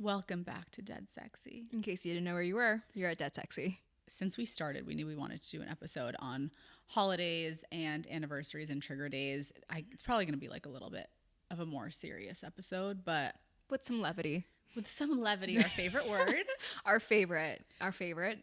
Welcome back to Dead Sexy. In case you didn't know where you were, you're at Dead Sexy. Since we started, we knew we wanted to do an episode on holidays and anniversaries and trigger days. It's probably going to be like a little bit of a more serious episode, but With some levity. with some levity, our favorite word. Our favorite.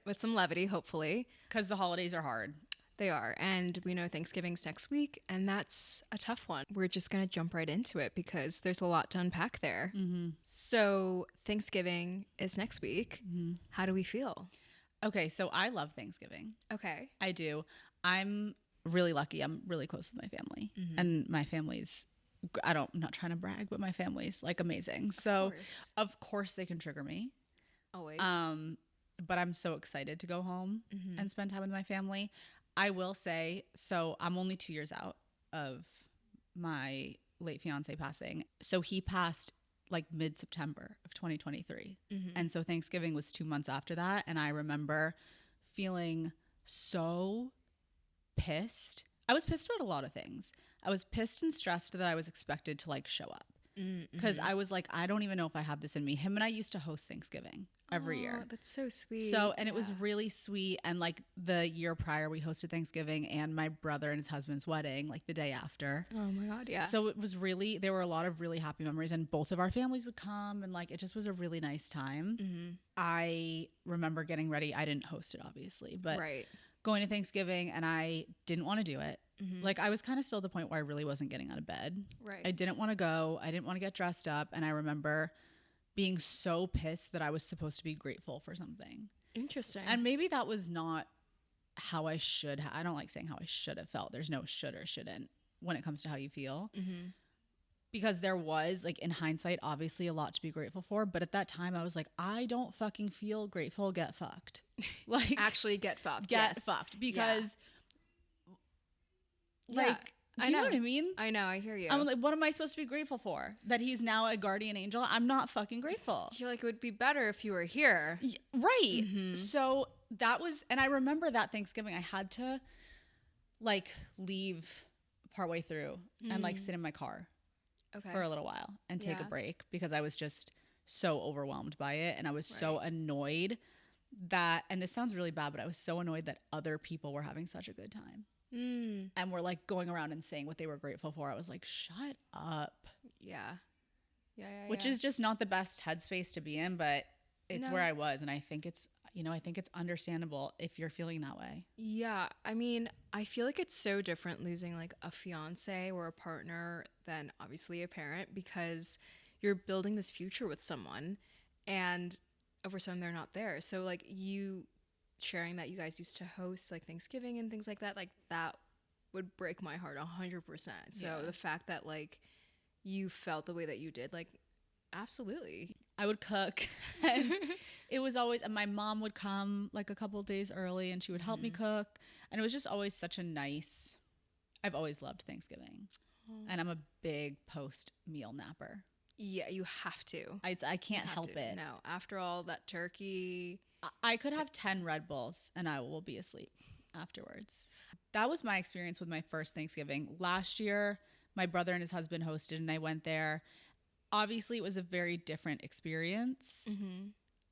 With some levity, hopefully. Because the holidays are hard. They are. And we know Thanksgiving's next week, and that's a tough one. We're just going to jump right into it because there's a lot to unpack there. Mm-hmm. So Thanksgiving is next week. Mm-hmm. How do we feel? Okay, so I love Thanksgiving. Okay. I do. I'm really lucky. I'm really close with my family. Mm-hmm. And my family's, I'm not trying to brag, but my family's like amazing. So of course they can trigger me. Always. But I'm so excited to go home and spend time with my family. I will say, so I'm only 2 years out of my late fiance passing. So he passed like mid-September of 2023. And so Thanksgiving was 2 months after that. And I remember feeling so pissed. I was pissed about a lot of things. I was pissed and stressed that I was expected to like show up. Because I was like, I don't even know if I have this in me. Him and I used to host Thanksgiving every year. That's so sweet. So, and it was really sweet. And like the year prior, we hosted Thanksgiving and my brother and his husband's wedding, like the day after. Oh my God, yeah. So it was really, there were a lot of really happy memories and both of our families would come and like, it just was a really nice time. I remember getting ready. I didn't host it obviously, but going to Thanksgiving and I didn't want to do it. Like I was kind of still at the point where I really wasn't getting out of bed. I didn't want to go. I didn't want to get dressed up. And I remember being so pissed that I was supposed to be grateful for something. Interesting. And maybe that was not how I should I don't like saying how I should have felt. There's no should or shouldn't when it comes to how you feel. Because there was, like in hindsight, obviously a lot to be grateful for. But at that time I was like, I don't fucking feel grateful. Get fucked. Like actually get fucked. Get fucked. Because like, do you know what I mean? I know, I hear you. I'm like, what am I supposed to be grateful for? That he's now a guardian angel? I'm not fucking grateful. You're like, it would be better if you were here. Right. So that was, and I remember that Thanksgiving, I had to like leave partway through and like sit in my car for a little while and take a break because I was just so overwhelmed by it. And I was so annoyed that, and this sounds really bad, but I was so annoyed that other people were having such a good time. And were like going around and saying what they were grateful for. I was like, shut up. Which is just not the best headspace to be in, but it's where I was. And I think it's, I think it's understandable if you're feeling that way. Yeah. I mean, I feel like it's so different losing like a fiance or a partner than obviously a parent because you're building this future with someone and over sudden they're not there. So like you sharing that you guys used to host like Thanksgiving and things like that would break my heart 100%. So the fact that like you felt the way that you did, like absolutely. I would cook and it was always, and my mom would come like a couple of days early and she would help me cook. And it was just always such a nice, I've always loved Thanksgiving. And I'm a big post meal napper. Yeah, you have to. I can't help it. No, after all that turkey. I could have 10 Red Bulls and I will be asleep afterwards. That was my experience with my first Thanksgiving. Last year, my brother and his husband hosted and I went there. Obviously, it was a very different experience.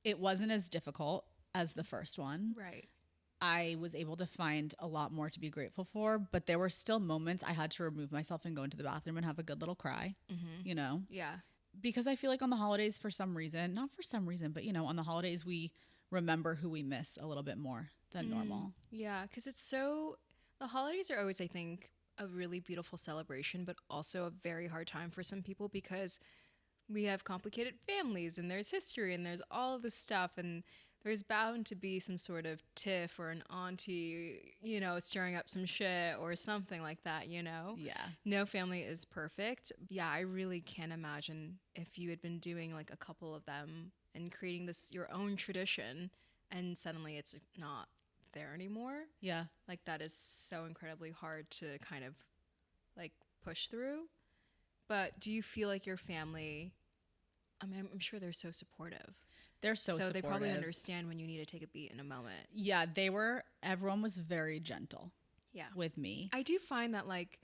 It wasn't as difficult as the first one. Right. I was able to find a lot more to be grateful for, but there were still moments I had to remove myself and go into the bathroom and have a good little cry, Yeah. Because I feel like on the holidays, for some reason, not for some reason, but, on the holidays, we remember who we miss a little bit more than normal. Yeah, because the holidays are always, I think, a really beautiful celebration, but also a very hard time for some people because we have complicated families and there's history and there's all of this stuff and there's bound to be some sort of tiff or an auntie, stirring up some shit or something like that, Yeah. No family is perfect. Yeah, I really can't imagine if you had been doing like a couple of them and creating your own tradition and suddenly it's not there anymore. Yeah. Like that is so incredibly hard to kind of like push through. But do you feel like your family, I mean, I'm sure they're so supportive. They're so supportive. They probably understand when you need to take a beat in a moment. Yeah, everyone was very gentle with me. I do find that like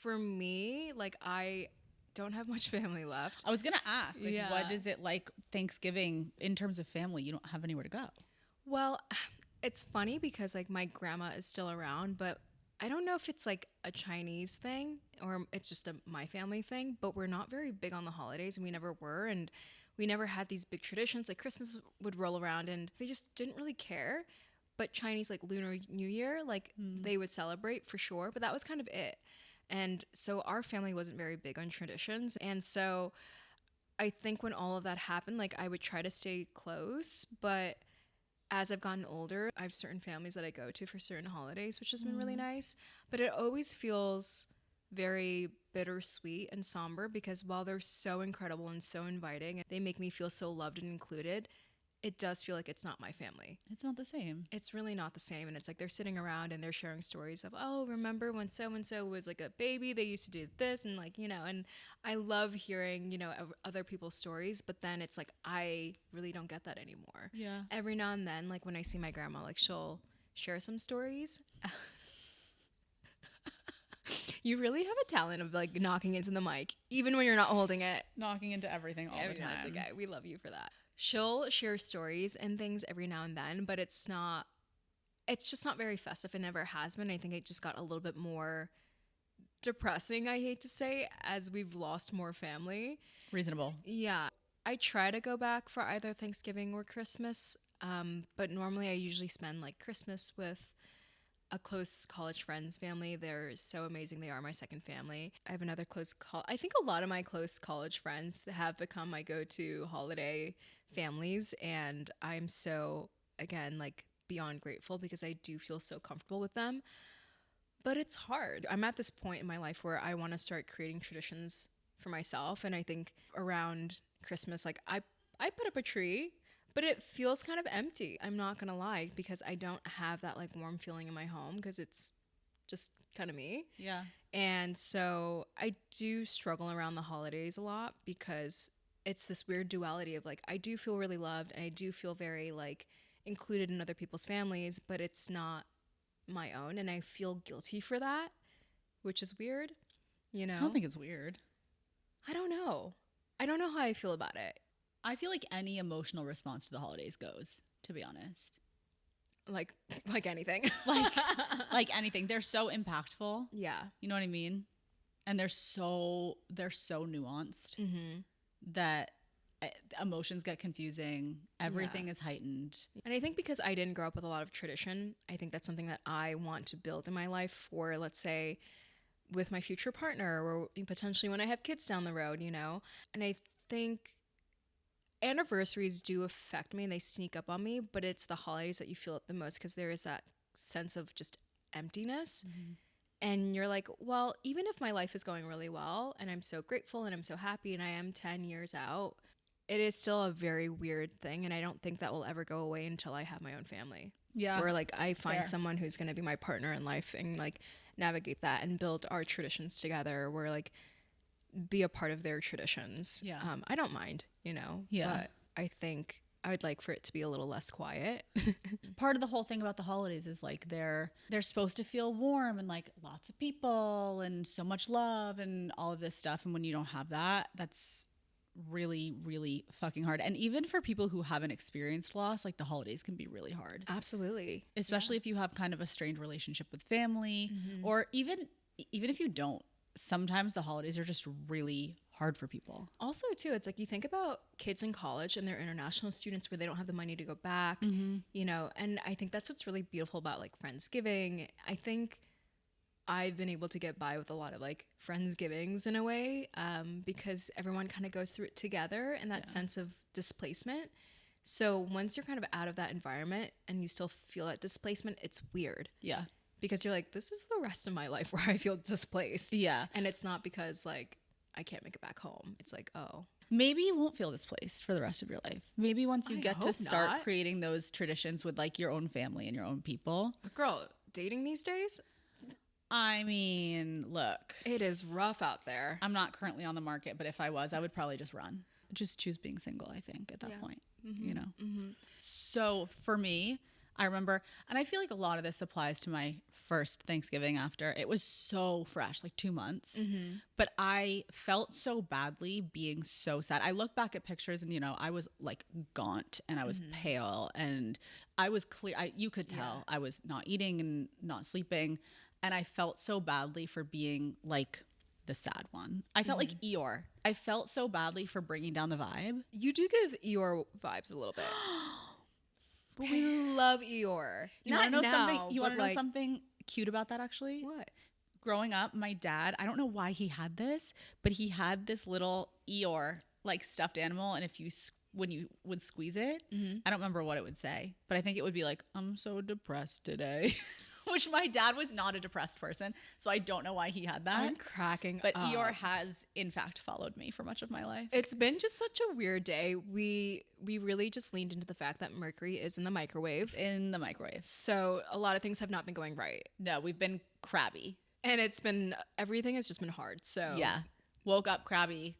for me, like I don't have much family left. I was going to ask, like, what is it like Thanksgiving in terms of family? You don't have anywhere to go. Well, it's funny because like my grandma is still around, but I don't know if it's like a Chinese thing or it's just my family thing, but we're not very big on the holidays, and we never were. And we never had these big traditions. Like Christmas would roll around and they just didn't really care. But Chinese, like Lunar New Year, like they would celebrate for sure. But that was kind of it. And so our family wasn't very big on traditions. And so I think when all of that happened, like I would try to stay close. But as I've gotten older, I have certain families that I go to for certain holidays, which has been really nice. But it always feels very bittersweet and somber because while they're so incredible and so inviting, they make me feel so loved and included, it does feel like it's not my family. It's not the same. It's really not the same. And it's like they're sitting around and they're sharing stories of, oh, remember when so-and-so was like a baby, they used to do this, and like, you know, and I love hearing, you know, other people's stories, but then it's like, I really don't get that anymore. Yeah. Every now and then, like when I see my grandma, like she'll share some stories. You really have a talent of like knocking into the mic, even when you're not holding it. Knocking into everything all the time. It's okay. We love you for that. She'll share stories and things every now and then, but it's just not very festive. It never has been. I think it just got a little bit more depressing, I hate to say, as we've lost more family. Reasonable. Yeah. I try to go back for either Thanksgiving or Christmas, but normally I usually spend like Christmas with a close college friends family. They're so amazing. They are my second family. I have another I think a lot of my close college friends have become my go-to holiday families, and I'm so, again, like beyond grateful because I do feel so comfortable with them. But it's hard. I'm at this point in my life where I want to start creating traditions for myself, and I think around Christmas, like I put up a tree, but it feels kind of empty. I'm not going to lie, because I don't have that like warm feeling in my home because it's just kind of me. Yeah. And so I do struggle around the holidays a lot because it's this weird duality of like, I do feel really loved and I do feel very like included in other people's families, but it's not my own. And I feel guilty for that, which is weird, you know? I don't think it's weird. I don't know. I don't know how I feel about it. I feel like any emotional response to the holidays goes, to be honest. Like anything. like anything. They're so impactful. Yeah. You know what I mean? And they're so nuanced that emotions get confusing. Everything is heightened. And I think because I didn't grow up with a lot of tradition, I think that's something that I want to build in my life for, let's say, with my future partner or potentially when I have kids down the road, you know? And I think anniversaries do affect me and they sneak up on me, but it's the holidays that you feel it the most because there is that sense of just emptiness. And you're like, well, even if my life is going really well and I'm so grateful and I'm so happy and I am 10 years out, it is still a very weird thing. And I don't think that will ever go away until I have my own family. Yeah. Or like I find someone who's going to be my partner in life and like navigate that and build our traditions together. Where like be a part of their traditions. Yeah. I don't mind, you know. Yeah. But I think I would like for it to be a little less quiet. Part of the whole thing about the holidays is like they're supposed to feel warm and like lots of people and so much love and all of this stuff. And when you don't have that, that's really, really fucking hard. And even for people who haven't experienced loss, like the holidays can be really hard. Absolutely. Especially if you have kind of a strained relationship with family, or even if you don't. Sometimes the holidays are just really hard for people. Also, too, it's like you think about kids in college and they're international students where they don't have the money to go back, you know, and I think that's what's really beautiful about like Friendsgiving. I think I've been able to get by with a lot of like Friendsgivings in a way because everyone kind of goes through it together and that sense of displacement. So once you're kind of out of that environment and you still feel that displacement, it's weird. Yeah. Because you're like, this is the rest of my life where I feel displaced. Yeah. And it's not because like I can't make it back home. It's like, oh. Maybe you won't feel displaced for the rest of your life. Maybe once you get to start creating those traditions with like your own family and your own people. But girl, dating these days? I mean, look. It is rough out there. I'm not currently on the market, but if I was, I would probably just run. Just choose being single, I think, at that point, you know? So for me, I remember, and I feel like a lot of this applies to my first Thanksgiving after. It was so fresh, like 2 months. But I felt so badly being so sad. I look back at pictures and, I was like gaunt and I was pale and I was clear. You could tell I was not eating and not sleeping. And I felt so badly for being like the sad one. I felt like Eeyore. I felt so badly for bringing down the vibe. You do give Eeyore vibes a little bit. But we love Eeyore. You want to know something? You want to know something cute about that, actually? What? Growing up, my dad, I don't know why he had this, but he had this little Eeyore, like stuffed animal. And when you would squeeze it, I don't remember what it would say, but I think it would be like, I'm so depressed today. Which my dad was not a depressed person, so I don't know why he had that. I'm cracking But up. Eeyore has, in fact, followed me for much of my life. It's been just such a weird day. We really just leaned into the fact that Mercury is in the microwave. So a lot of things have not been going right. No, we've been crabby. And everything has just been hard. So yeah, woke up crabby,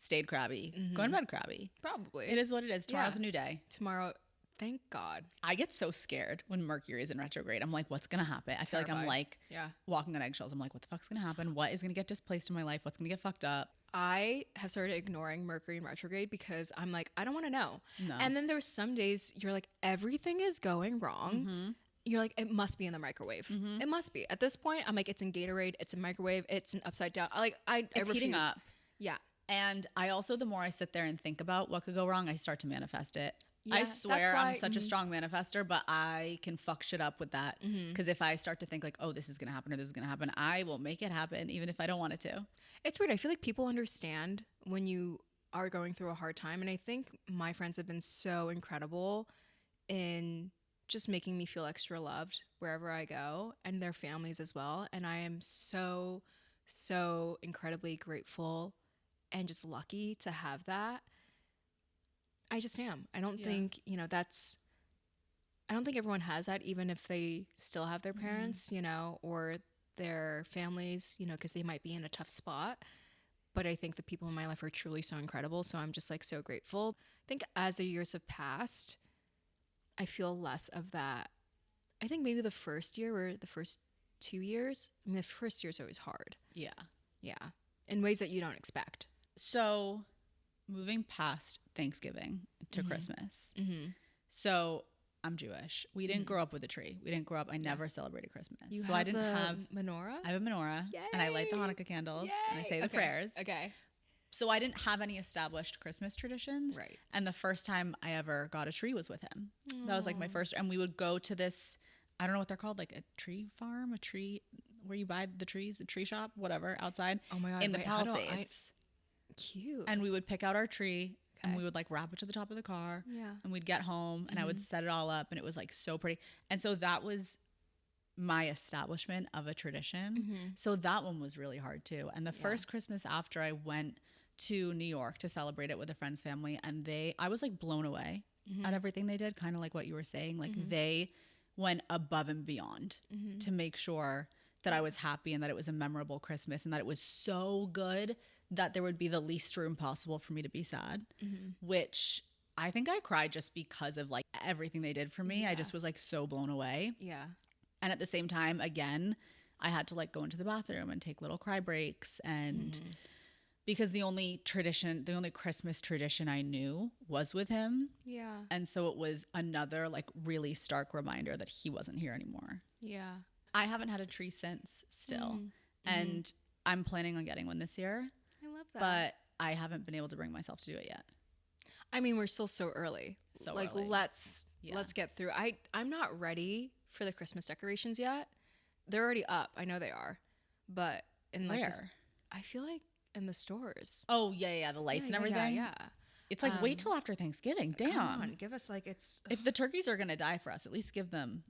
stayed crabby, going to bed crabby. Probably. It is what it is. Tomorrow's a new day. Tomorrow. Thank God. I get so scared when Mercury is in retrograde. I'm like, what's going to happen? I feel like I'm like walking on eggshells. I'm like, what the fuck's going to happen? What is going to get displaced in my life? What's going to get fucked up? I have started ignoring Mercury in retrograde because I'm like, I don't want to know. No. And then there's some days you're like, everything is going wrong. You're like, it must be in the microwave. It must be. At this point, I'm like, it's in Gatorade. It's in microwave. It's an upside down. It's heating up. Yeah. And I also, the more I sit there and think about what could go wrong, I start to manifest it. Yeah, I swear I'm such a strong manifester, but I can fuck shit up with that. Because if I start to think like, oh, this is going to happen or this is going to happen, I will make it happen even if I don't want it to. It's weird. I feel like people understand when you are going through a hard time. And I think my friends have been so incredible in just making me feel extra loved wherever I go, and their families as well. And I am so, so incredibly grateful and just lucky to have that. I just am. I don't think, I don't think everyone has that, even if they still have their parents, or their families, because they might be in a tough spot. But I think the people in my life are truly so incredible. So I'm just like so grateful. I think as the years have passed, I feel less of that. I think maybe the first year or the first 2 years, the first year is always hard. Yeah. Yeah. In ways that you don't expect. So moving past Thanksgiving to Christmas. So I'm Jewish. We didn't grow up with a tree. I never celebrated Christmas. I didn't have menorah. I have a menorah. Yay. And I light the Hanukkah candles and I say the prayers. Okay. So I didn't have any established Christmas traditions. Right. And the first time I ever got a tree was with him. That was like my first. And we would go to this, I don't know what they're called, like a tree farm, a tree where you buy the trees, a tree shop, whatever, outside. Oh my God. In the Palisades. Cute. And we would pick out our tree and we would like wrap it to the top of the car. Yeah. And we'd get home and I would set it all up and it was like so pretty. And so that was my establishment of a tradition. So that one was really hard too. And the first Christmas after, I went to New York to celebrate it with a friend's family, and I was like blown away at everything they did, kind of like what you were saying. Like they went above and beyond to make sure that I was happy and that it was a memorable Christmas and that it was so good that there would be the least room possible for me to be sad, which I think I cried just because of like everything they did for me. I just was like so blown away. Yeah. And at the same time, again, I had to like go into the bathroom and take little cry breaks. And because the only Christmas tradition I knew was with him. Yeah. And so it was another like really stark reminder that he wasn't here anymore. Yeah. I haven't had a tree since still. And I'm planning on getting one this year. I love that. But I haven't been able to bring myself to do it yet. I mean, we're still so early. Early. Let's get through. I'm not ready for the Christmas decorations yet. They're already up. I know they are. But in like where? I feel like in the stores. Oh, yeah, the lights and everything. Yeah. It's like wait till after Thanksgiving. Damn. Come on, give us like it's if the turkeys are going to die for us, at least give them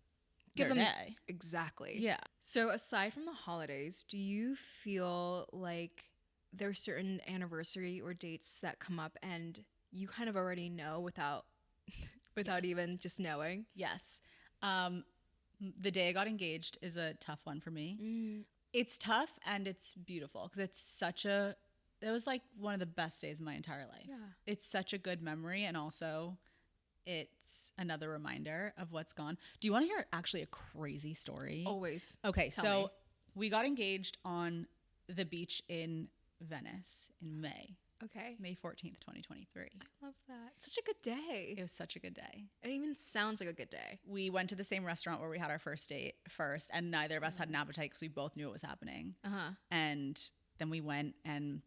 their day. Exactly. Yeah. So aside from the holidays, do you feel like there are certain anniversary or dates that come up and you kind of already know without even just knowing? Yes. The day I got engaged is a tough one for me. It's tough and it's beautiful because it was like one of the best days of my entire life. Yeah. It's such a good memory, and also it's another reminder of what's gone. Do you want to hear actually a crazy story? Always. Okay, Tell so me. we got engaged on the beach in Venice in May. Okay. May 14th, 2023. I love that. Such a good day. It was such a good day. It even sounds like a good day. We went to the same restaurant where we had our first date first, and neither of us had an appetite because we both knew it was happening. And then we went, and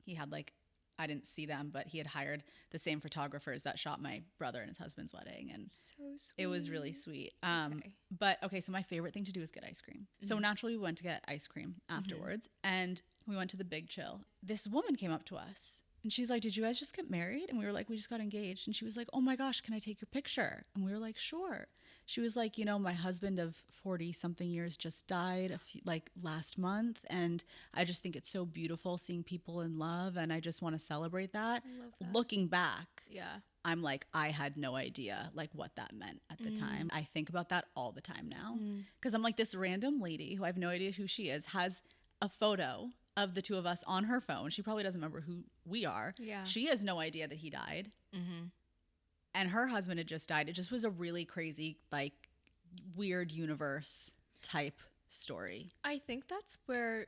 he had like, I didn't see them, but he had hired the same photographers that shot my brother and his husband's wedding. And so sweet. It was really sweet. Okay. But okay, so my favorite thing to do is get ice cream. So naturally we went to get ice cream afterwards, and we went to the Big Chill. This woman came up to us and she's like, "Did you guys just get married?" And we were like, "We just got engaged." And she was like, "Oh my gosh, can I take your picture?" And we were like, "Sure." She was like, "My husband of 40 something years just died last month. And I just think it's so beautiful seeing people in love. And I just want to celebrate that." I love that. Looking back, Yeah. I'm like, I had no idea what that meant at the time. I think about that all the time now. Because I'm like, this random lady who I have no idea who she is has a photo of the two of us on her phone. She probably doesn't remember who we are. Yeah. She has no idea that he died. And her husband had just died. It just was a really crazy, weird universe type story. I think that's where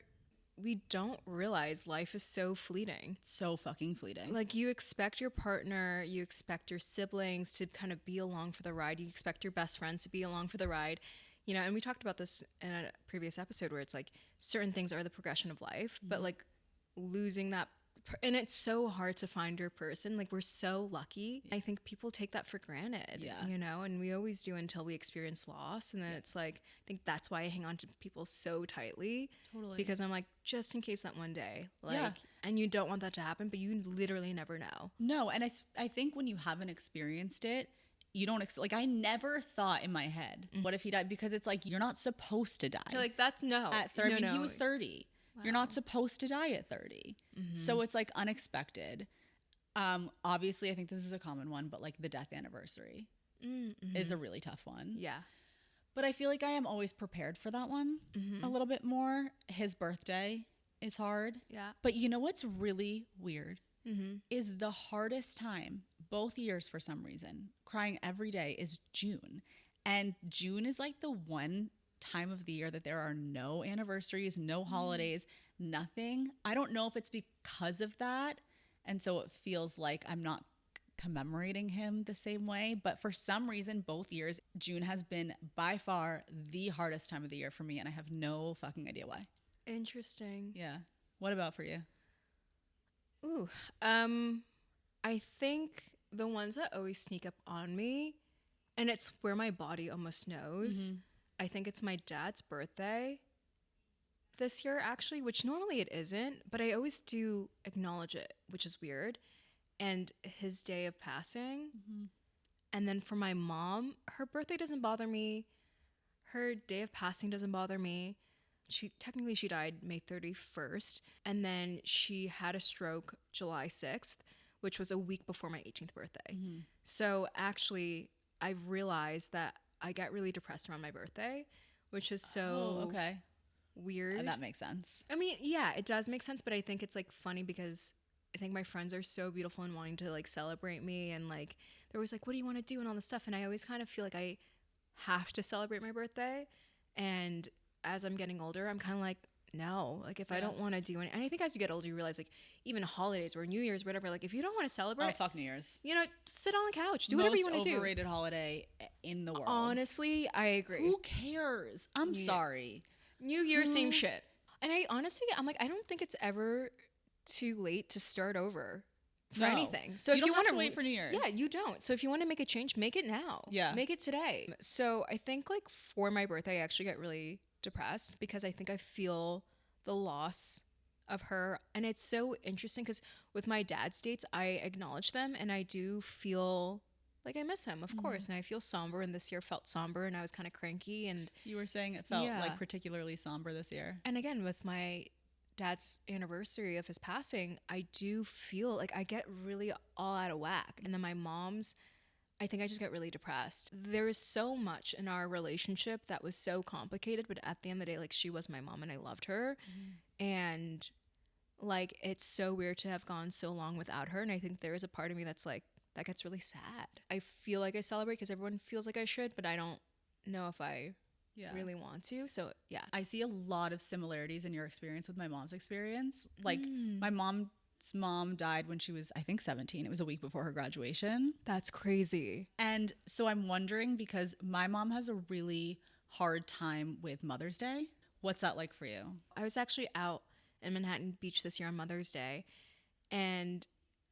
we don't realize life is so fleeting. So fucking fleeting. Like, you expect your partner, you expect your siblings to kind of be along for the ride. You expect your best friends to be along for the ride. And we talked about this in a previous episode where it's like certain things are the progression of life, but losing that. And it's so hard to find your person. We're so lucky. I think people take that for granted, and we always do until we experience loss. And then it's I think that's why I hang on to people so tightly. Totally. Because I'm just in case that one day, and you don't want that to happen, but you literally never know. No. And I think when you haven't experienced it, you don't, I never thought in my head, what if he died? Because it's you're not supposed to die. You're that's no. At 30, he was 30. Wow. You're not supposed to die at 30. So it's unexpected. Obviously, I think this is a common one, but the death anniversary is a really tough one. Yeah. But I feel I am always prepared for that one a little bit more. His birthday is hard. Yeah. But you know what's really weird is the hardest time, both years for some reason, crying every day, is June. And June is the one time of the year that there are no anniversaries, no holidays, nothing. I don't know if it's because of that, and so it feels like I'm not commemorating him the same way, but for some reason both years June has been by far the hardest time of the year for me, and I have no fucking idea why. Interesting. Yeah. What about for you? Ooh, I think the ones that always sneak up on me, and it's where my body almost knows, I think it's my dad's birthday this year, actually, which normally it isn't, but I always do acknowledge it, which is weird. And his day of passing. And then for my mom, her birthday doesn't bother me. Her day of passing doesn't bother me. She died May 31st. And then she had a stroke July 6th, which was a week before my 18th birthday. So actually, I've realized that I get really depressed around my birthday, which is so weird. That makes sense. I mean, yeah, it does make sense, but I think it's funny because I think my friends are so beautiful and wanting to celebrate me, and they're always what do you want to do and all this stuff, and I always kind of feel I have to celebrate my birthday. And as I'm getting older, I'm kind of no, if I don't want to do anything. And I think as you get older, you realize even holidays or New Year's, whatever, if you don't want to celebrate, oh fuck New Year's, sit on the couch, do whatever you want to do. Most overrated holiday in the world. Honestly, I agree. Who cares? I'm sorry. New Year, same shit. And I'm I don't think it's ever too late to start over for anything. So you if don't you have want to wait for New Year's. Yeah, you don't. So if you want to make a change, make it now. Yeah. Make it today. So I think for my birthday, I actually get really depressed because I think I feel the loss of her. And it's so interesting because with my dad's dates, I acknowledge them and I do feel I miss him, of course. And I feel somber, and this year felt somber, and I was kind of cranky. And you were saying it felt particularly somber this year. And again, with my dad's anniversary of his passing, I do feel I get really all out of whack. And then my mom's, I think I just get really depressed. There is so much in our relationship that was so complicated, but at the end of the day, she was my mom and I loved her. And it's so weird to have gone so long without her. And I think there is a part of me that's that gets really sad. I feel like I celebrate because everyone feels like I should, but I don't know if I really want to. So yeah. I see a lot of similarities in your experience with my mom's experience. Like my mom's mom died when she was, I think, 17. It was a week before her graduation. That's crazy. And so I'm wondering, because my mom has a really hard time with Mother's Day. What's that like for you? I was actually out in Manhattan Beach this year on Mother's Day, and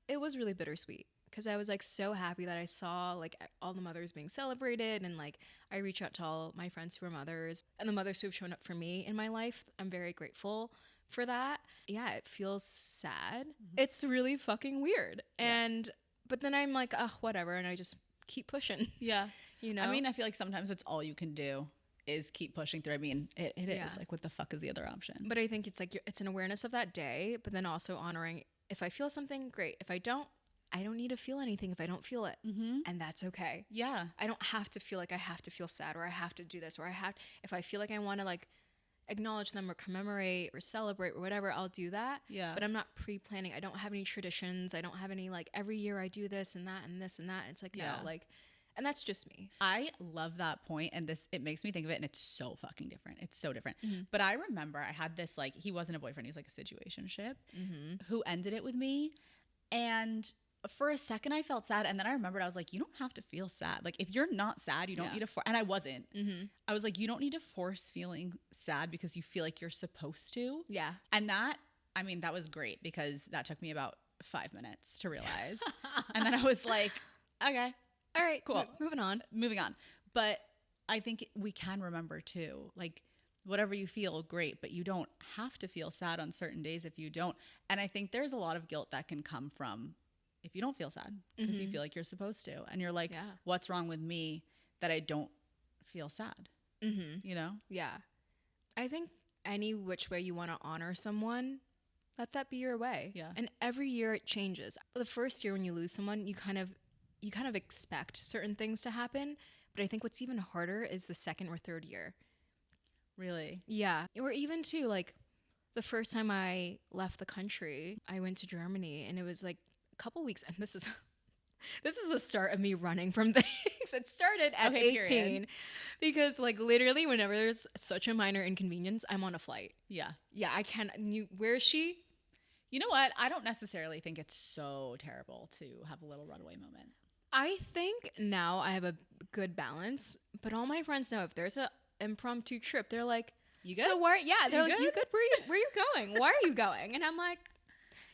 it was really bittersweet because I was like so happy that I saw like all the mothers being celebrated, and like I reach out to all my friends who are mothers and the mothers who have shown up for me in my life. I'm very grateful for that. Yeah, it feels sad. It's really fucking weird. And but then I'm like, oh, whatever, and I just keep pushing. Yeah. You know? I mean, I feel like sometimes it's all you can do is keep pushing through. I mean, it is like, what the fuck is the other option? But I think it's like it's an awareness of that day, but then also honoring, if I feel something, great. If I don't need to feel anything if I don't feel it. And that's okay. Yeah. I don't have to feel like I have to feel sad, or I have to do this, or if I feel like I want to like acknowledge them or commemorate or celebrate or whatever, I'll do that. Yeah. But I'm not pre-planning. I don't have any traditions. I don't have any like every year I do this and that and this and that. It's like, no, like, and that's just me. I love that point, and it makes me think of it, and it's so fucking different. It's so different. But I remember I had this, like, he wasn't a boyfriend, he's like a situationship, who ended it with me, and for a second I felt sad, and then I remembered, I was like, you don't have to feel sad. Like, if you're not sad, you don't need to and I wasn't. I was like, you don't need to force feeling sad because you feel like you're supposed to. Yeah. And that, I mean, that was great, because that took me about 5 minutes to realize. And then I was like, okay. All right, cool. Moving on. But I think we can remember too, like, whatever you feel, great, but you don't have to feel sad on certain days if you don't. And I think there's a lot of guilt that can come from if you don't feel sad, because you feel like you're supposed to. And you're like, what's wrong with me that I don't feel sad? You know? Yeah. I think any which way you want to honor someone, let that be your way. Yeah. And every year it changes. The first year when you lose someone, you kind of expect certain things to happen. But I think what's even harder is the second or third year. Really? Yeah. Or even too, like, the first time I left the country, I went to Germany, and it was like a couple weeks, and this is the start of me running from things. It started at 18. Period. Because like literally whenever there's such a minor inconvenience, I'm on a flight. Yeah. Yeah, I can't. Where is she? You know what? I don't necessarily think it's so terrible to have a little runaway moment. I think now I have a good balance, but all my friends know if there's a impromptu trip, they're like, "You good?" So where? Yeah, they're like, "You good? Where you going? Why are you going?" And I'm like,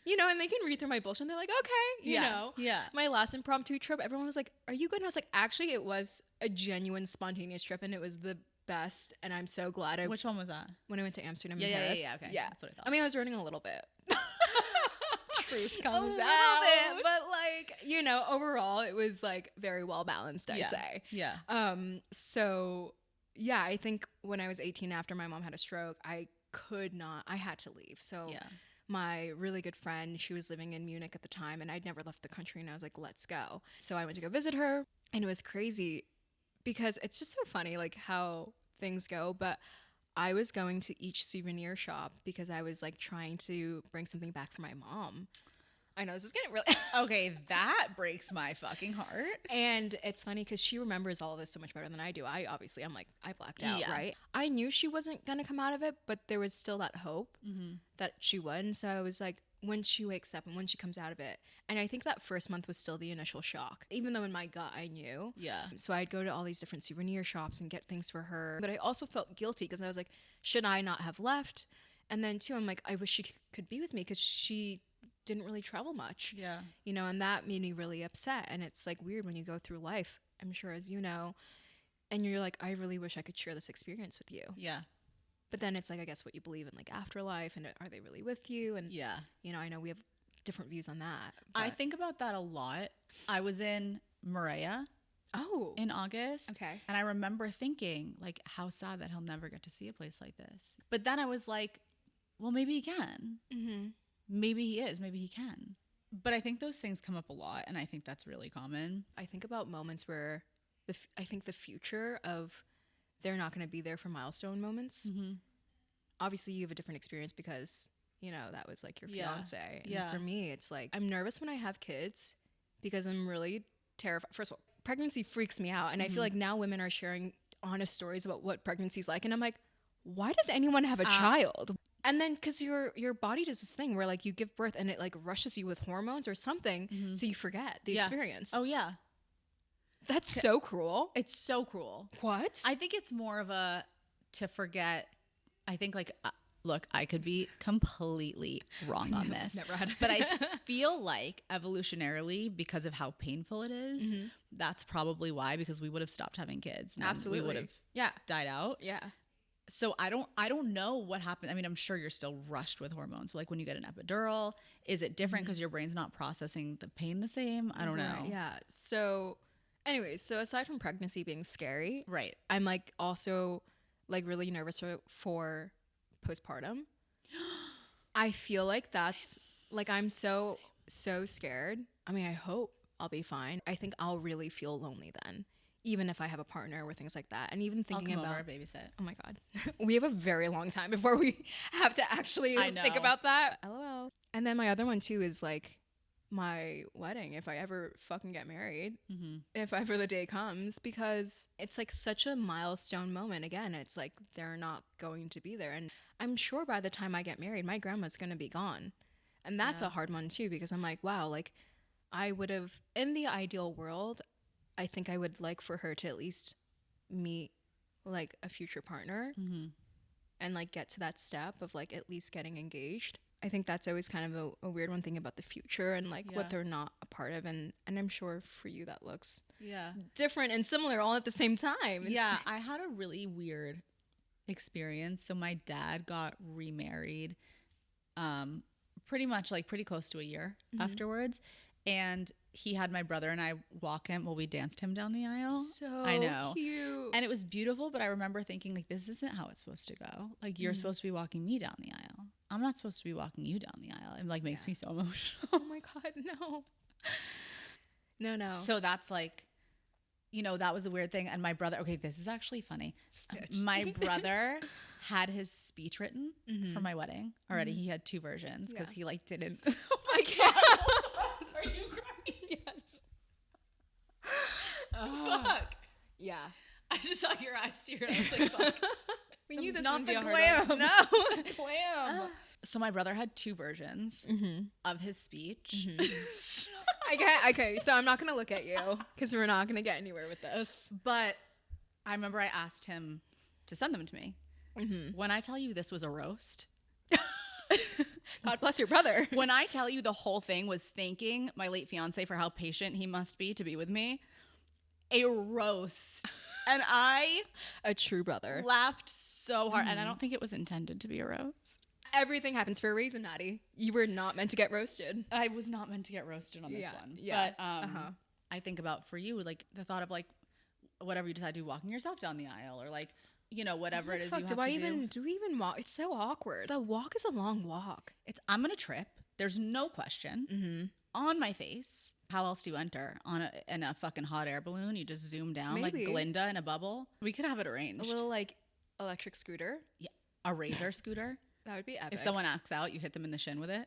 you know, and they can read through my bullshit, and they're like, "Okay, you know." Yeah. My last impromptu trip, everyone was like, "Are you good?" And I was like, "Actually, it was a genuine spontaneous trip, and it was the best, and I'm so glad." Which one was that? When I went to Amsterdam and Paris. Yeah. Okay. Yeah, that's what I thought. I mean, I was running a little bit. Truth comes a little out. Bit, but like, you know, overall it was like very well balanced, I'd say. Yeah. So yeah, I think when I was 18 after my mom had a stroke, I had to leave. So my really good friend, she was living in Munich at the time, and I'd never left the country, and I was like, let's go. So I went to go visit her, and it was crazy because it's just so funny like how things go. But I was going to each souvenir shop because I was like trying to bring something back for my mom. I know this is getting really okay. That breaks my fucking heart. And it's funny because she remembers all of this so much better than I do. I blacked out, right? I knew she wasn't gonna come out of it, but there was still that hope that she would. And so I was like, when she wakes up and when she comes out of it. And I think that first month was still the initial shock, even though in my gut I knew. Yeah. So I'd go to all these different souvenir shops and get things for her. But I also felt guilty because I was like, should I not have left? And then too, I'm like, I wish she could be with me because she didn't really travel much. Yeah. You know, and that made me really upset. And it's like weird when you go through life, I'm sure as you know, and you're like, I really wish I could share this experience with you. Yeah. But then it's like, I guess what you believe in, like afterlife, and are they really with you? And you know, I know we have different views on that. I think about that a lot. I was in Maria in August. Okay. And I remember thinking like, how sad that he'll never get to see a place like this. But then I was like, well, maybe he can. Maybe he is. Maybe he can. But I think those things come up a lot, and I think that's really common. I think about moments where I think the future of they're not going to be there for milestone moments. Obviously, you have a different experience because, you know, that was like your fiance. And for me, it's like, I'm nervous when I have kids because I'm really terrified. First of all, pregnancy freaks me out. And I feel like now women are sharing honest stories about what pregnancy's like. And I'm like, why does anyone have a child? And then because your body does this thing where like you give birth and it like rushes you with hormones or something. So you forget the experience. Oh, yeah. That's so cruel. It's so cruel. What? I think it's more of a to forget. I think like, look, I could be completely wrong on this. Never had it. But I feel like evolutionarily, because of how painful it is, that's probably why, because we would have stopped having kids. Absolutely. We would have died out. Yeah. So I don't know what happened. I mean, I'm sure you're still rushed with hormones. But like when you get an epidural, is it different because your brain's not processing the pain the same? I don't know. Yeah. So anyways, so aside from pregnancy being scary, Right. I'm like also like really nervous for postpartum. I feel like that's like I'm so scared. I mean, I hope I'll be fine. I think I'll really feel lonely then, even if I have a partner or things like that. And even thinking I'll come about over, babysit. Oh my God. We have a very long time before we have to actually think about that. LOL. And then my other one too is like my wedding, if I ever fucking get married, if ever the day comes, because it's like such a milestone moment. Again, it's like they're not going to be there. And I'm sure by the time I get married, my grandma's going to be gone. And that's a hard one too, because I'm like, wow, like I would have, in the ideal world, I think I would like for her to at least meet like a future partner and like get to that step of like at least getting engaged. I think that's always kind of a weird one thing about the future and like what they're not a part of. And I'm sure for you that looks different and similar all at the same time. Yeah, I had a really weird experience. So my dad got remarried pretty much like pretty close to a year afterwards. And he had my brother and I walk him. Well, we danced him down the aisle. So I know. cute. And it was beautiful, but I remember thinking like, this isn't how it's supposed to go. Like you're supposed to be walking me down the aisle. I'm not supposed to be walking you down the aisle. It like makes me so emotional. Oh my God, no. No. So that's like, you know, that was a weird thing. And my brother, okay, this is actually funny. My brother had his speech written for my wedding already. He had 2 versions because he like didn't. Oh my God. Are you crying? Yes. Fuck. Yeah. I just saw your eyes tear. I was like, fuck. We knew this Not would be the a hard one. glam. No. Glam. So my brother had 2 versions of his speech. Okay, so I'm not going to look at you because we're not going to get anywhere with this. But I remember I asked him to send them to me. When I tell you this was a roast. God bless your brother. When I tell you the whole thing was thanking my late fiance for how patient he must be to be with me. A roast. And I a true brother laughed so hard. And I don't think it was intended to be a roast. Everything happens for a reason, Maddie. You were not meant to get roasted. I was not meant to get roasted on this one. Yeah. But I think about for you, like the thought of like whatever you decide to do, walking yourself down the aisle or like, you know, whatever it is you have to do. Do we even walk? It's so awkward. The walk is a long walk. I'm going to trip. There's no question. On my face. How else do you enter? In a fucking hot air balloon? You just zoom down like Glinda in a bubble? We could have it arranged. A little like electric scooter. Yeah. A razor scooter. That would be epic. If someone acts out, you hit them in the shin with it.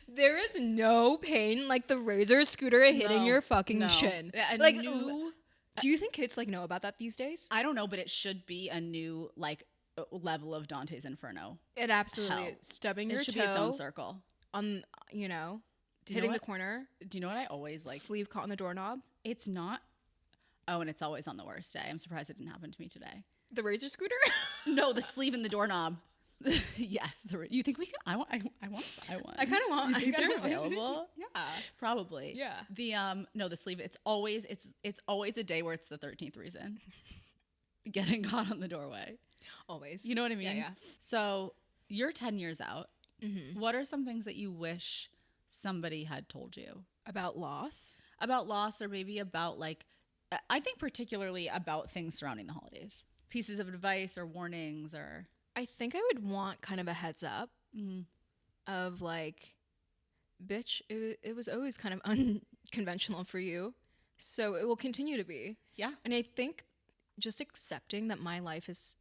There is no pain like the razor scooter hitting your fucking shin. Like, do you think kids like know about that these days? I don't know, but it should be a new like level of Dante's Inferno. It absolutely stubbing your toe. It should be its own circle. On hitting the corner. Do you know what I always like? Sleeve caught on the doorknob. It's not. Oh, and it's always on the worst day. I'm surprised it didn't happen to me today. The razor scooter? No, the sleeve in the doorknob. Yes. You think we can? I want. I kind of want. You think they're available? Yeah. Probably. Yeah. The sleeve. It's always a day where it's the 13th reason. Getting caught on the doorway. Always. You know what I mean? Yeah. So you're 10 years out. What are some things that you wish somebody had told you? About loss? About loss, or maybe about like, I think particularly about things surrounding the holidays. Pieces of advice or warnings or... I think I would want kind of a heads up of like, bitch, it was always kind of unconventional for you. So it will continue to be. Yeah. And I think just accepting that my life is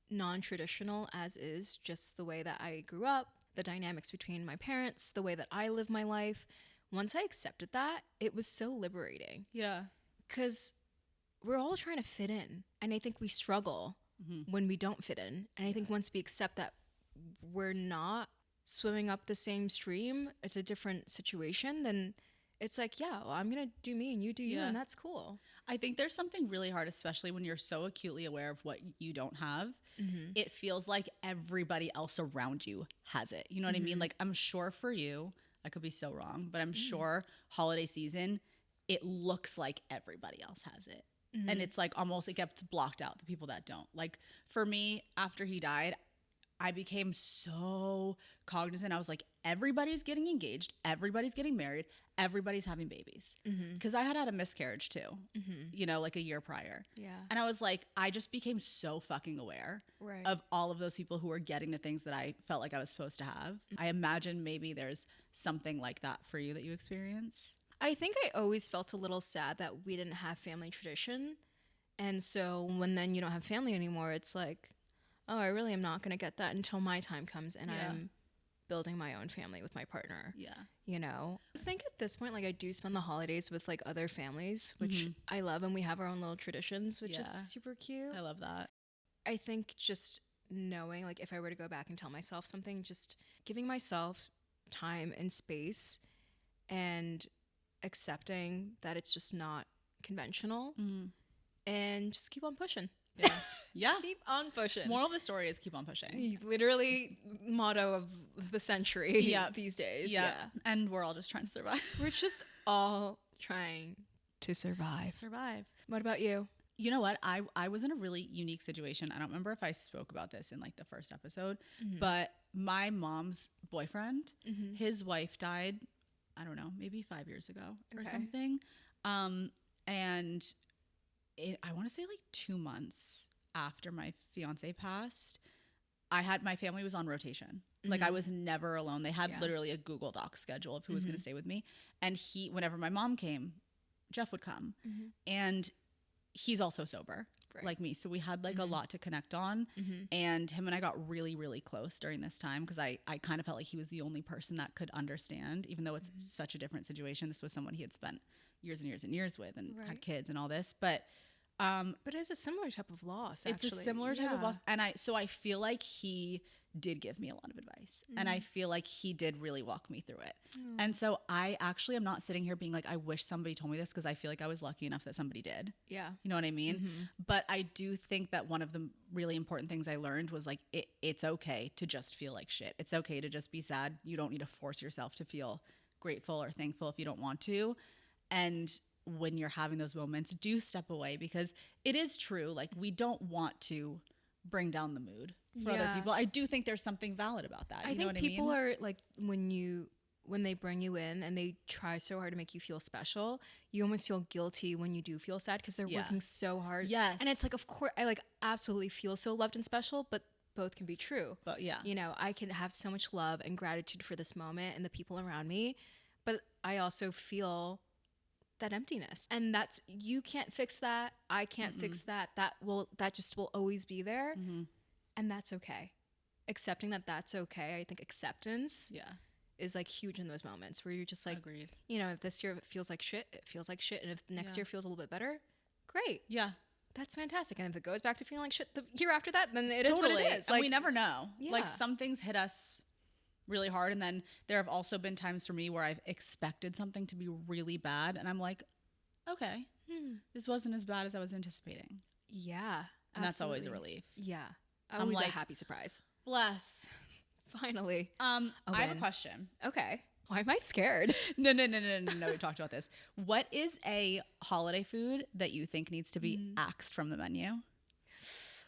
non-traditional as is, just the way that I grew up, the dynamics between my parents, the way that I live my life, once I accepted that, it was so liberating. Yeah. Because we're all trying to fit in. And I think we struggle when we don't fit in. And I think once we accept that we're not swimming up the same stream, it's a different situation, then it's like, yeah, well, I'm going to do me and you do you, and that's cool. I think there's something really hard, especially when you're so acutely aware of what you don't have. It feels like everybody else around you has it. You know what I mean? Like, I'm sure for you, I could be so wrong, but I'm sure holiday season, it looks like everybody else has it. And it's like almost, it gets blocked out, the people that don't. Like for me, after he died, I became so cognizant. I was like, everybody's getting engaged, everybody's getting married, everybody's having babies. Because I had a miscarriage too, you know, like a year prior. Yeah. And I was like, I just became so fucking aware of all of those people who were getting the things that I felt like I was supposed to have. I imagine maybe there's something like that for you that you experience. I think I always felt a little sad that we didn't have family tradition. And so when then you don't have family anymore, it's like, oh, I really am not going to get that until my time comes and I'm building my own family with my partner. Yeah. You know, I think at this point, like I do spend the holidays with like other families, which I love. And we have our own little traditions, which is super cute. I love that. I think just knowing, like if I were to go back and tell myself something, just giving myself time and space and accepting that it's just not conventional and just keep on pushing. Yeah. Yeah. Keep on pushing. Moral of the story is keep on pushing. Literally motto of the century these days. Yeah. And we're all just trying to survive. We're just all trying to survive. What about you? You know what? I was in a really unique situation. I don't remember if I spoke about this in like the first episode, but my mom's boyfriend, his wife died, I don't know, maybe 5 years ago or something. And I want to say like 2 months after my fiance passed, my family was on rotation. Like I was never alone. They had literally a Google Doc schedule of who was going to stay with me. And whenever my mom came, Jeff would come. And he's also sober like me. So we had like a lot to connect on. And him and I got really, really close during this time because I kind of felt like he was the only person that could understand, even though it's such a different situation. This was someone he had spent years and years and years with and had kids and all this. But it's a similar type of loss, actually. It's a similar type of loss. And so I feel like he did give me a lot of advice. And I feel like he did really walk me through it. And so I actually am not sitting here being like, I wish somebody told me this, because I feel like I was lucky enough that somebody did. Yeah. You know what I mean? But I do think that one of the really important things I learned was like, it's okay to just feel like shit. It's okay to just be sad. You don't need to force yourself to feel grateful or thankful if you don't want to. And when you're having those moments, do step away, because it is true. Like, we don't want to bring down the mood for other people. I do think there's something valid about that. I think people are like, when they bring you in and they try so hard to make you feel special, you almost feel guilty when you do feel sad because they're working so hard. Yes. And it's like, of course, I like absolutely feel so loved and special, but both can be true. But you know, I can have so much love and gratitude for this moment and the people around me, but I also feel that emptiness, and you can't fix that. I can't fix that. That just will always be there. And that's okay. Accepting that that's okay. I think acceptance is like huge in those moments where you're just like, agreed. You know, if this year feels like shit, it feels like shit. And if next year feels a little bit better, great. Yeah. That's fantastic. And if it goes back to feeling like shit the year after that, then it is what it is. Like, and we never know. Yeah. Like, some things hit us really hard, and then there have also been times for me where I've expected something to be really bad, and I'm like, okay, this wasn't as bad as I was anticipating. Yeah. And that's always a relief. Yeah. Always a happy surprise. Bless. Finally. I have a question. Okay. Why am I scared? No. We talked about this. What is a holiday food that you think needs to be axed from the menu?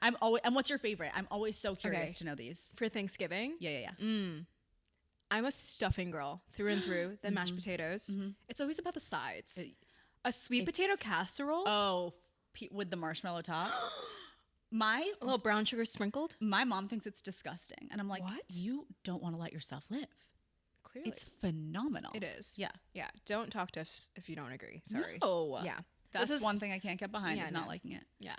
And what's your favorite? I'm always so curious to know these. For Thanksgiving? Yeah. I'm a stuffing girl through and through. The mashed potatoes. It's always about the sides. A sweet potato casserole. Oh, with the marshmallow top. A little brown sugar sprinkled. My mom thinks it's disgusting. And I'm like, what? You don't want to let yourself live. Clearly. It's phenomenal. It is. Yeah. Yeah. Don't talk to us if you don't agree. Sorry. No. Yeah. That's one thing I can't get behind is not liking it. Yeah.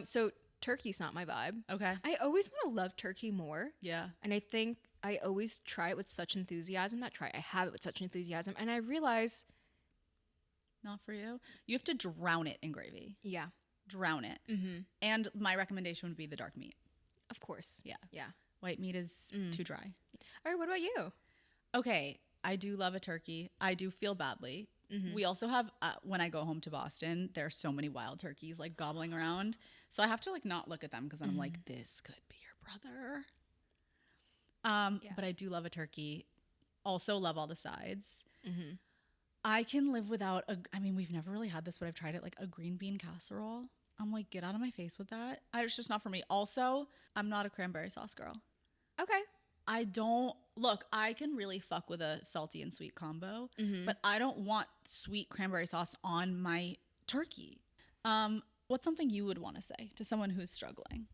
So turkey's not my vibe. Okay. I always want to love turkey more. Yeah. And I think I always try it with such enthusiasm. I have it with such enthusiasm. And I realize. Not for you. You have to drown it in gravy. Yeah. Drown it. Mm-hmm. And my recommendation would be the dark meat. Of course. Yeah. Yeah. White meat is too dry. All right. What about you? Okay. I do love a turkey. I do feel badly. Mm-hmm. We also have, when I go home to Boston, there are so many wild turkeys like gobbling around. So I have to like not look at them because then I'm like, this could be your brother. But I do love a turkey. Also love all the sides. Mm-hmm. I can live without we've never really had this, but I've tried it, like a green bean casserole. I'm like, get out of my face with that. It's just not for me. Also, I'm not a cranberry sauce girl. Okay. I can really fuck with a salty and sweet combo, but I don't want sweet cranberry sauce on my turkey. What's something you would want to say to someone who's struggling?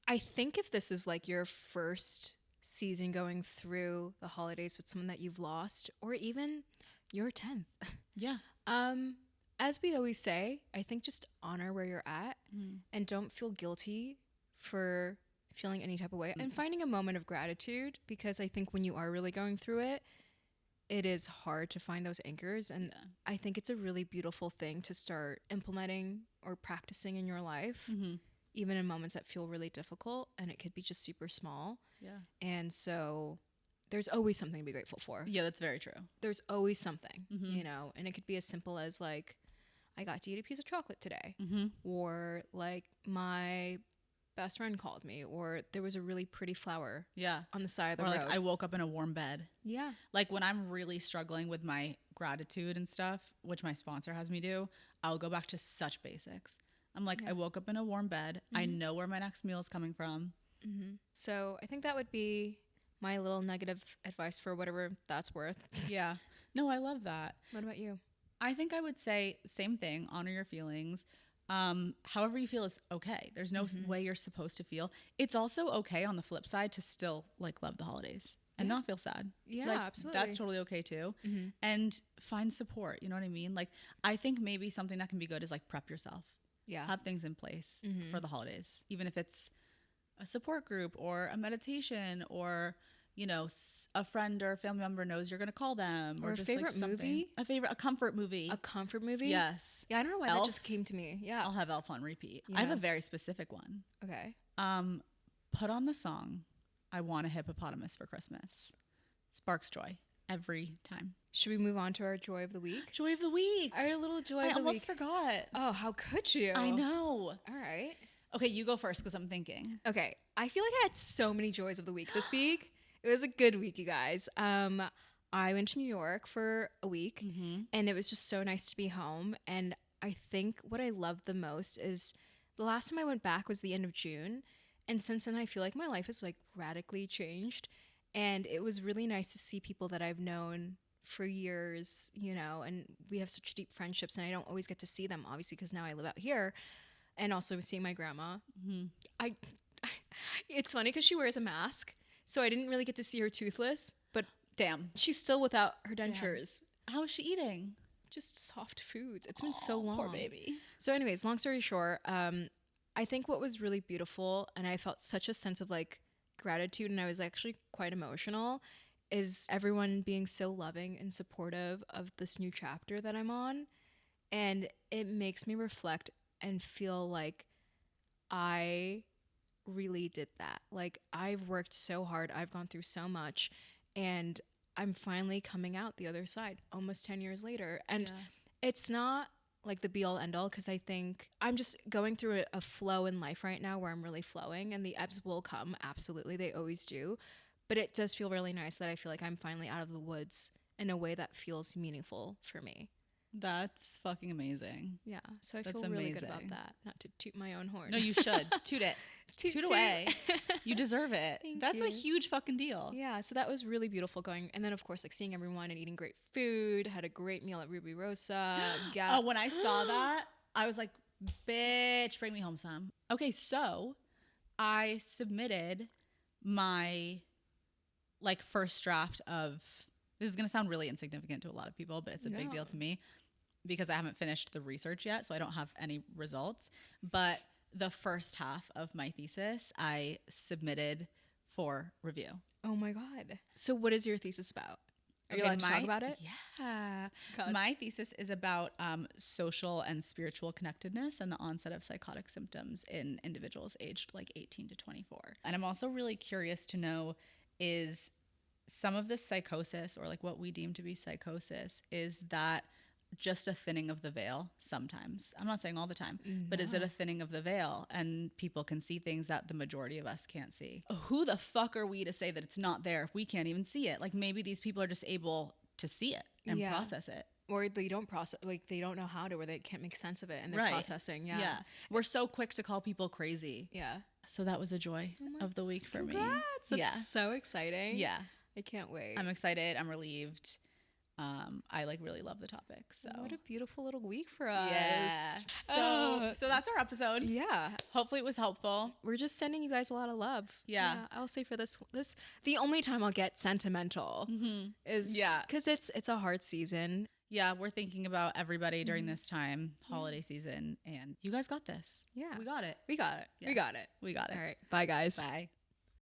I think if this is like your first season going through the holidays with someone that you've lost, or even your 10th. Yeah. As we always say, I think just honor where you're at and don't feel guilty for feeling any type of way and finding a moment of gratitude, because I think when you are really going through it, it is hard to find those anchors. And I think it's a really beautiful thing to start implementing or practicing in your life, even in moments that feel really difficult. And it could be just super small. Yeah. And so there's always something to be grateful for. Yeah, that's very true. There's always something, you know, and it could be as simple as like, I got to eat a piece of chocolate today, or like my best friend called me, or there was a really pretty flower on the side of the road. Like I woke up in a warm bed. Yeah. Like when I'm really struggling with my gratitude and stuff, which my sponsor has me do, I'll go back to such basics. I'm like, I woke up in a warm bed. I know where my next meal is coming from. So I think that would be my little negative advice for whatever that's worth. Yeah. No, I love that. What about you? I think I would say same thing. Honor your feelings. However you feel is okay. There's no way you're supposed to feel. It's also okay on the flip side to still like love the holidays and not feel sad. Yeah, like, absolutely. That's totally okay too. And find support. You know what I mean? Like I think maybe something that can be good is like prep yourself. Yeah. Have things in place for the holidays, even if it's a support group or a meditation, or you know, a friend or a family member knows you're going to call them, or just a favorite like movie, a comfort movie. A comfort movie? Yes. Yeah, I don't know why that just came to me. Yeah. I'll have Elf on repeat. Yeah. I have a very specific one. Okay. Put on the song I Want a Hippopotamus for Christmas. Sparks joy every time. Should we move on to our joy of the week? Joy of the week. Our little joy of the week. I almost forgot. Oh, how could you? I know. All right. Okay, you go first because I'm thinking. Okay. I feel like I had so many joys of the week this week. It was a good week, you guys. I went to New York for a week, and it was just so nice to be home. And I think what I loved the most is the last time I went back was the end of June. And since then, I feel like my life has like radically changed. And it was really nice to see people that I've known for years, you know, and we have such deep friendships, and I don't always get to see them, obviously, because now I live out here. And also seeing my grandma. It's funny because she wears a mask. So I didn't really get to see her toothless, but damn, she's still without her dentures. Damn. How is she eating? Just soft foods. It's been so long. Poor baby. So anyways, long story short, I think what was really beautiful, and I felt such a sense of like gratitude, and I was actually quite emotional, is everyone being so loving and supportive of this new chapter that I'm on. And it makes me reflect and feel like I really did that. Like I've worked so hard, I've gone through so much, and I'm finally coming out the other side almost 10 years later. And it's not like the be all end all, because I think I'm just going through a flow in life right now where I'm really flowing, and the ebbs will come. Absolutely. They always do. But it does feel really nice that I feel like I'm finally out of the woods in a way that feels meaningful for me. That's fucking amazing. Yeah. So I feel really good about that. Not to toot my own horn. No, you should. Toot it. Toot away. You deserve it. That's a huge fucking deal. Yeah. So that was really beautiful going. And then, of course, like seeing everyone and eating great food. Had a great meal at Ruby Rosa. Oh, when I saw that, I was like, bitch, bring me home some. Okay, so I submitted my like first draft of, this is going to sound really insignificant to a lot of people, but it's a big deal to me because I haven't finished the research yet, so I don't have any results. But the first half of my thesis, I submitted for review. Oh my God. So what is your thesis about? Are you allowed to talk about it? Yeah. God. My thesis is about social and spiritual connectedness and the onset of psychotic symptoms in individuals aged like 18 to 24. And I'm also really curious to know, is some of this psychosis, or like what we deem to be psychosis, is that just a thinning of the veil sometimes? I'm not saying all the time, but is it a thinning of the veil and people can see things that the majority of us can't see? Who the fuck are we to say that it's not there if we can't even see it? Like, maybe these people are just able to see it and process it. Or they don't process, like they don't know how to, or they can't make sense of it and they're processing. Yeah. We're so quick to call people crazy. Yeah. So that was a joy of the week for me. That's so exciting. Yeah. I can't wait. I'm excited. I'm relieved. I like really love the topic. So what a beautiful little week for us. Yeah. So that's our episode. Yeah. Hopefully it was helpful. We're just sending you guys a lot of love. Yeah. I'll say for this the only time I'll get sentimental is because it's a hard season. Yeah, we're thinking about everybody during this time, holiday season, and you guys got this. Yeah. We got it. We got it. Yeah. We got it. We got it. All right. Bye, guys. Bye.